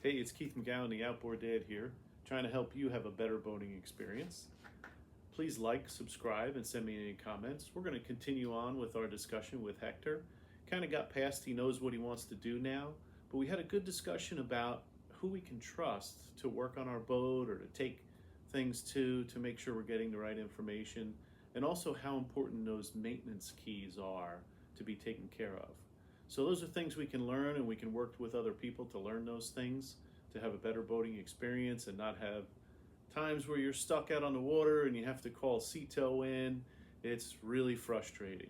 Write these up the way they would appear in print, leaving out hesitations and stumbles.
Hey, it's Keith McGowan, the Outboard Dad here, trying to help you have a better boating experience. Please like, subscribe, and send me any comments. We're going to continue on with our discussion with Hector. Kind of got past he knows what he wants to do now, but we had a good discussion about who we can trust to work on our boat or to take things to make sure we're getting the right information, and also how important those maintenance keys are to be taken care of. So those are things we can learn, and we can work with other people to learn those things, to have a better boating experience and not have times where you're stuck out on the water and you have to call sea tow in. It's really frustrating.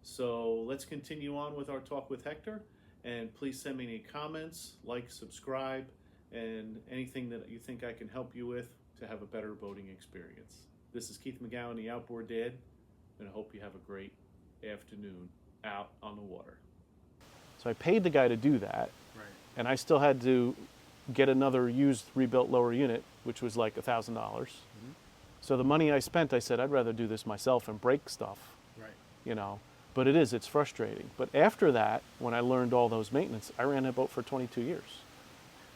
So let's continue on with our talk with Hector, and please send me any comments, like, subscribe, and anything that you think I can help you with to have a better boating experience. This is Keith McGowan, the Outboard Dad, and I hope you have a great afternoon out on the water. So I paid the guy to do that, Right. and I still had to get another used rebuilt lower unit, which was like $1,000. So the money I spent, I said, I'd rather do this myself and break stuff, Right. you know. But it's frustrating. But after that, when I learned all those maintenance, I ran that boat for 22 years.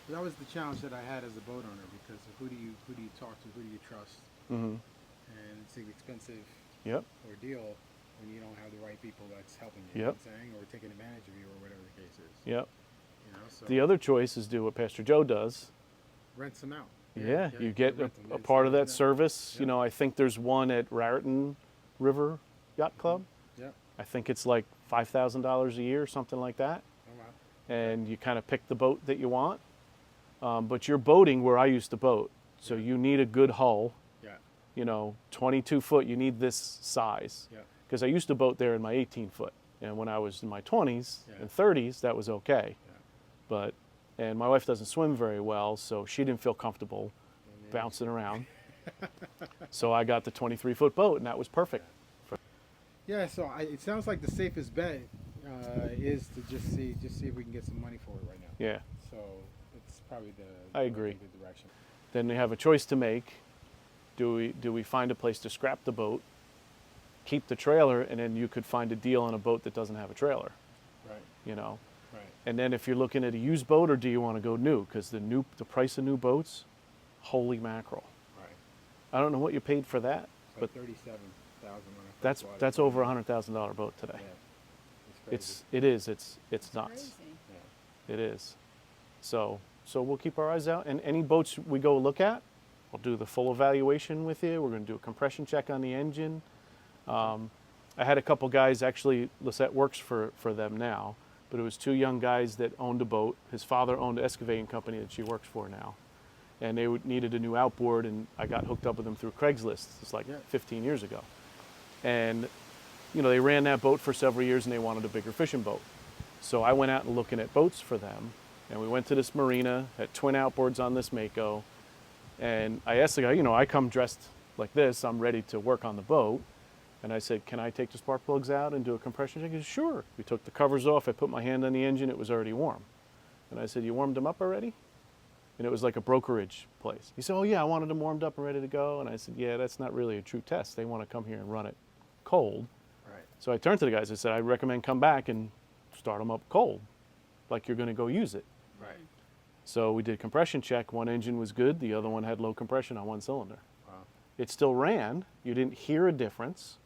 That was the challenge that I had as a boat owner, because who do you talk to, who do you trust? Mm-hmm. And it's an expensive Yep. ordeal when you don't have the right people that's helping you, Yep. you know what I'm saying, or taking advantage of you, or whatever the case is. Yep. You know, so The other choice is do what Pastor Joe does. rent some out. Yeah, you get rent them. a It's part of like that service. Yeah. You know, I think there's one at Raritan River Yacht Club. Yeah. I think it's like $5,000 a year, something like that. Oh wow. And you kind of pick the boat that you want. But you're boating where I used to boat, so Yeah. you need a good hull. Yeah. You know, 22 foot, you need this size. Yeah. Because I used to boat there in my 18 foot. And when I was in my 20s Yeah. and 30s, that was okay. Yeah. And my wife doesn't swim very well, so she didn't feel comfortable And bouncing around. So I got the 23 foot boat, and that was perfect. Yeah. So it sounds like the safest bet is to just see if we can get some money for it right now. Yeah. So it's probably I agree. the direction. Then we have a choice to make. Do we find a place to scrap the boat, keep the trailer, and then you could find a deal on a boat that doesn't have a trailer, Right. you know? Right. And then if you're looking at a used boat, or do you want to go new? Because the price of new boats, holy mackerel. Right. I don't know what you paid for that, It's but like 37,000 when I first that's bought it. that's over $100,000 boat today. Yeah. It's It's nuts. Crazy. Yeah. It is. So we'll keep our eyes out, and any boats we go look at, we'll do the full evaluation with you. We're going to do a compression check on the engine. I had a couple guys, actually, Lisette works for them now, but it was two young guys that owned a boat. His father owned an excavating company that she works for now, and they needed a new outboard, and I got hooked up with them through Craigslist. It's like Yeah. 15 years ago. And you know, they ran that boat for several years, and they wanted a bigger fishing boat. So I went out and looking at boats for them, and we went to this marina, had twin outboards on this Mako, and I asked the guy, you know, I come dressed like this, I'm ready to work on the boat, and I said, can I take the spark plugs out and do a compression check? He said, sure. We took the covers off, I put my hand on the engine, it was already warm. And I said, you warmed them up already? And it was like a brokerage place. He said, oh yeah, I wanted them warmed up and ready to go. And I said, yeah, that's not really a true test. They want to come here and run it cold. Right. So I turned to the guys, I said, I recommend come back and start them up cold, like you're going to go use it. Right. So we did a compression check. One engine was good, the other one had low compression on one cylinder. Wow. It still ran, you didn't hear a difference,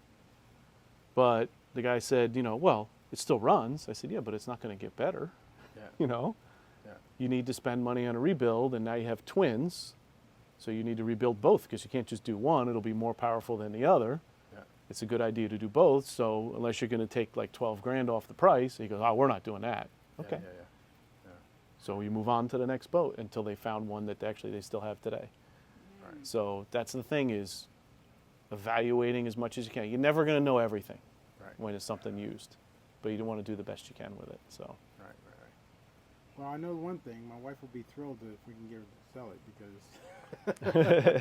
but the guy said, you know, well, it still runs. I said, yeah, but it's not going to get better, Yeah. you know? Yeah. You need to spend money on a rebuild, and now you have twins, so you need to rebuild both, because you can't just do one, it'll be more powerful than the other. Yeah. It's a good idea to do both, so unless you're going to take like 12 grand off the price, he goes, oh, we're not doing that. Okay. Yeah. Yeah. So you move on to the next boat until they found one that actually they still have today. Right. So that's the thing, is evaluating as much as you can. You're never going to know everything Right. when it's something used, but you want to do the best you can with it. So Right. Well, I know one thing. My wife will be thrilled if we can get her to sell it,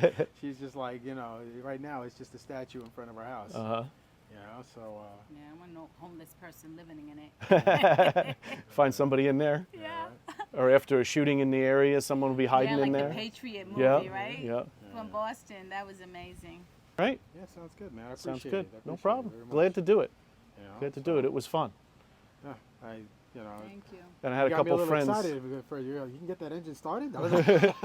because she's just like, you know, right now it's just a statue in front of our house. You know, so Yeah, I want no homeless person living in it. find somebody in there, Yeah. or after a shooting in the area, someone will be hiding Yeah, like in the there. Patriot movie, Yeah, right? yeah. From Boston. That was amazing. Right? yeah, sounds good, man. I appreciate Sounds good. it. I No appreciate problem. it very Glad much. to do it. You know, Glad to so, do it. It was fun. Yeah, You know, Thank you. And I had a got me couple little friends. excited for you. You can get that engine started. I was like,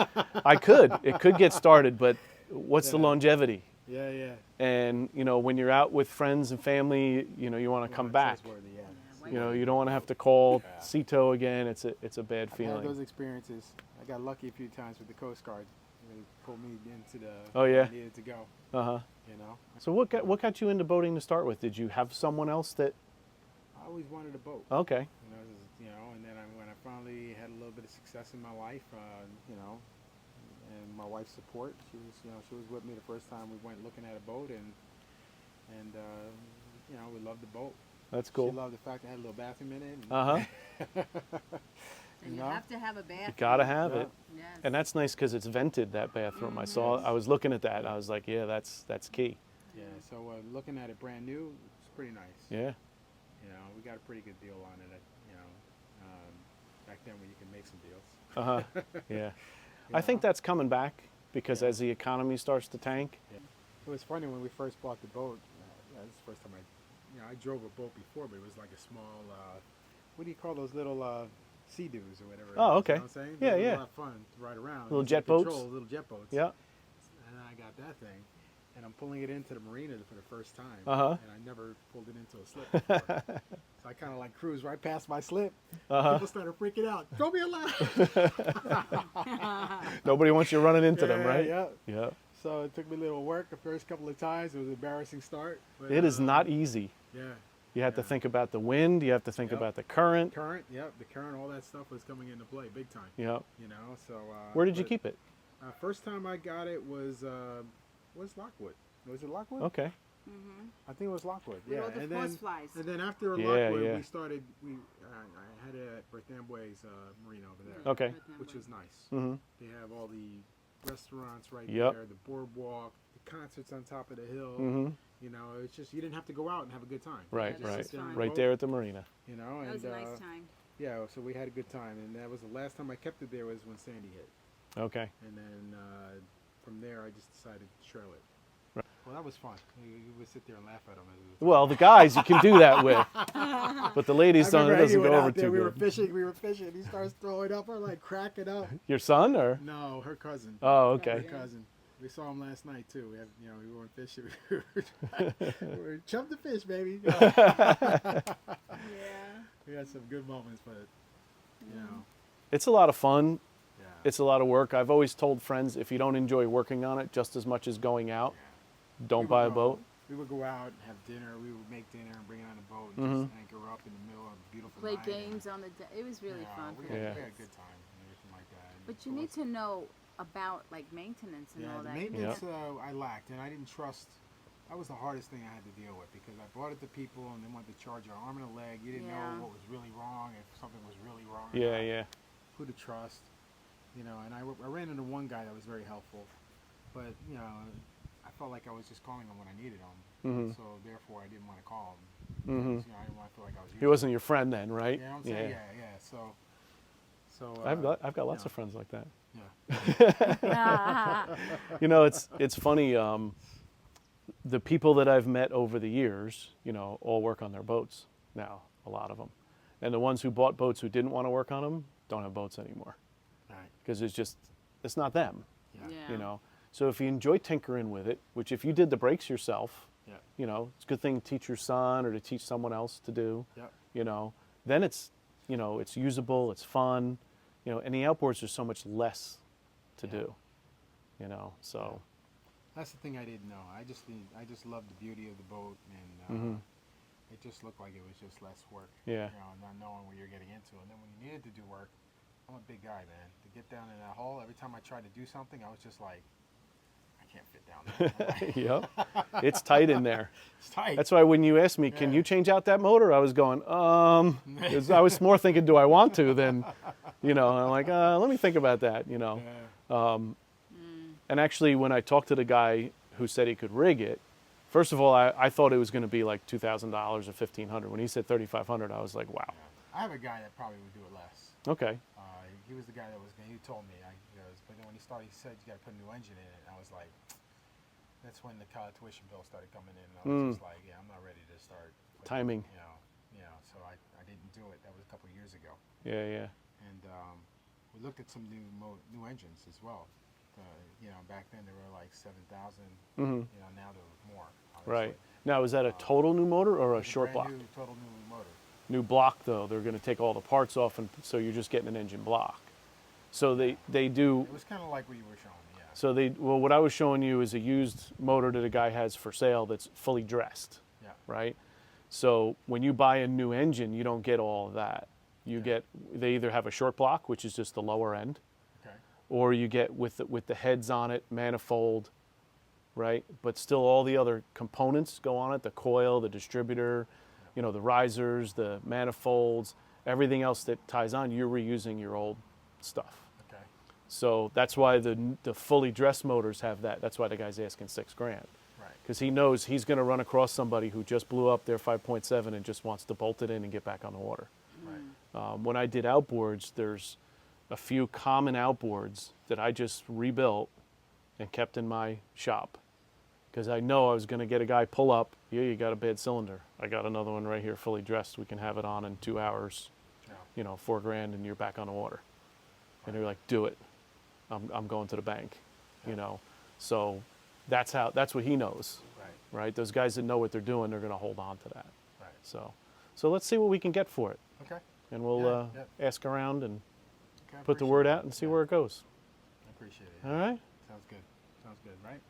I could. It could get started, but what's the Yeah. longevity? yeah, yeah. And you know, when you're out with friends and family, you know, you want to come Well, back. trustworthy, yeah. why You know, not? you don't want to have to call Yeah. CETO again. It's a bad I've had feeling. those experiences. I got lucky a few times with the Coast Guard. They pulled me into the Oh, where yeah? I needed to go. Uh huh. You know, So what got you into boating to start with? Did you have someone else that? I always wanted a boat. Okay. And then when I finally had a little bit of success in my life, and my wife's support, she was with me the first time we went looking at a boat, and we loved the boat. That's cool. She loved the fact that it had a little bathroom in it. Uh huh. And you know? have to have a bathroom. You gotta have Yeah. it. Yes. And that's nice because it's vented, that bathroom. I was looking at that. I was like, yeah, that's key. Yeah, so looking at it brand new, it's pretty nice. Yeah. You know, we got a pretty good deal on it. Back then when you could make some deals. Uh huh. Yeah. You I think know? that's coming back because Yeah. as the economy starts to tank. It was funny when we first bought the boat. That was the first time I drove a boat before, but it was like a small, what do you call those little Sea-Doos or whatever? Oh, it is, okay. You know what I'm saying? Yeah, Those are yeah. a lot of fun to ride around. Little Easy jet to control, boats? Little jet boats. Yeah. And I got that thing, and I'm pulling it into the marina for the first time. Uh-huh. And I never pulled it into a slip before. So I kind of like cruised right past my slip. Uh-huh. People started freaking out. Throw me a line. Nobody wants you running into them, Yeah, right? Yeah. Yeah. So it took me a little work the first couple of times. It was an embarrassing start. But, It is not easy. Yeah. You have to Yeah. think about the wind. You have to think Yep. about the current. Current, yep. The current, all that stuff was coming into play big time. Yeah. You know, so. Where did you but, keep it? First time I got it was Lockwood. Was it Lockwood? Okay. Mm-hmm. I think it was Lockwood. With yeah. all the and horse then flies. and then after Yeah, Lockwood, yeah. we started. I had it at Berthambue's marina over there, Okay. which was nice. Mm-hmm. They have all the restaurants right Yep. there, the boardwalk, the concerts on top of the hill. Mm-hmm. You know, it's just you didn't have to go out and have a good time. Right, that You just right. sit there on the Right boat, there at the marina. You know, That and was a nice time. yeah, so we had a good time, and that was the last time I kept it there was when Sandy hit, Okay. and then from there I just decided to trail it. Right. Well, that was fun. You would sit there and laugh at them. Well, the guys you can do that with, but the ladies I don't. It remember doesn't Eddie go went over out there, too we good. were fishing. He starts throwing up. We're like cracking up. Your son or? No, her cousin. Oh, Her okay. Yeah. cousin. We saw him last night too. We have, we weren't fishing. We were chump the fish, baby. Yeah. We had some good moments, but It's a lot of fun. yeah. It's a lot of work. I've always told friends if you don't enjoy working on it just as much as going out, don't We buy a would go- boat. We would go out and have dinner. We would make dinner and bring it on the boat and Mhm. just anchor up in the middle of a beautiful Play night. games on the day. It was really fun. We for had, Yeah. we kids. had a good time and everything like that. And But of you need course- to know about like maintenance and Yeah, all the that. maintenance I lacked, and I didn't trust. That was the hardest thing I had to deal with because I brought it to people and they wanted to charge you an arm and a leg. You didn't Yeah. know what was really wrong, if something was really wrong. or Yeah, not, yeah. Who to trust, And I ran into one guy that was very helpful, but I felt like I was just calling him when I needed him. Mhm. So therefore, I didn't want to call him. Mhm. Because, I didn't want to feel like I was. He wasn't your friend then, right? You know what I'm saying? Yeah. So. I've got lots yeah. of friends like that. Yeah. You know, it's funny. The people that I've met over the years, all work on their boats now. A lot of them, and the ones who bought boats who didn't want to work on them don't have boats anymore Right. because it's not them. Yeah. So if you enjoy tinkering with it, which if you did the brakes yourself, Yeah. it's a good thing to teach your son or to teach someone else to do. Yep. Then it's it's usable, it's fun, and the outboards are so much less to Yeah. do. So. That's the thing I didn't know. I just loved the beauty of the boat, and Mhm. it just looked like it was just less work. Yeah. Not knowing what you're getting into, and then when you needed to do work, I'm a big guy, man. To get down in that hole, every time I tried to do something, I was just like, I can't fit down there. Yep. It's tight in there. It's tight. That's why when you asked me, can Yeah. you change out that motor? I was going, 'cause I was more thinking, do I want to than, I'm like, let me think about that, Yeah. And actually, when I talked to the guy who said he could rig it, first of all, I thought it was going to be like $2,000 or $1,500. When he said $3,500, I was like, wow. I have a guy that probably would do it less. Okay. He was the guy that he told me. But then when he started, he said you got to put a new engine in it. And I was like, that's when the college tuition bill started coming in. And I was just like, yeah, I'm not ready to start. Timing. you know, so I didn't do it. That was a couple of years ago. Yeah. And we looked at some new engines as well. You know, back then they were like 7,000. Mm-hmm. You know, now they're more. Right. Obviously. Now, is that a total new motor or a It's short block? brand new, total new motor. New block, though. They're going to take all the parts off, and so you're just getting an engine block. So they do. It was kind of like what you were showing me, yeah. So well, what I was showing you is a used motor that a guy has for sale that's fully dressed. Yeah. Right. So when you buy a new engine, you don't get all of that. You get, they either have a short block, which is just the lower end, Okay. or you get with the heads on it, manifold, right? But still all the other components go on it, the coil, the distributor, you know, the risers, the manifolds, everything else that ties on, you're reusing your old stuff. Okay. So that's why the fully dressed motors have that. That's why the guy's asking $6,000. Right. Because he knows he's going to run across somebody who just blew up their 5.7 and just wants to bolt it in and get back on the water. Right. When I did outboards, there's a few common outboards that I just rebuilt and kept in my shop. Because I know I was going to get a guy pull up, yeah, you got a bad cylinder. I got another one right here fully dressed. We can have it on in 2 hours, Yeah. you know, $4,000 and you're back on the water. And they're like, do it. I'm going to the bank, you know. So that's what he knows, Right. right? Those guys that know what they're doing, they're going to hold on to that. Right. So let's see what we can get for it. Okay. And we'll Yeah, ask around and Okay, I put the appreciate word it. out and see Yeah, where it goes. I appreciate it. All right? Sounds good. Sounds good, right?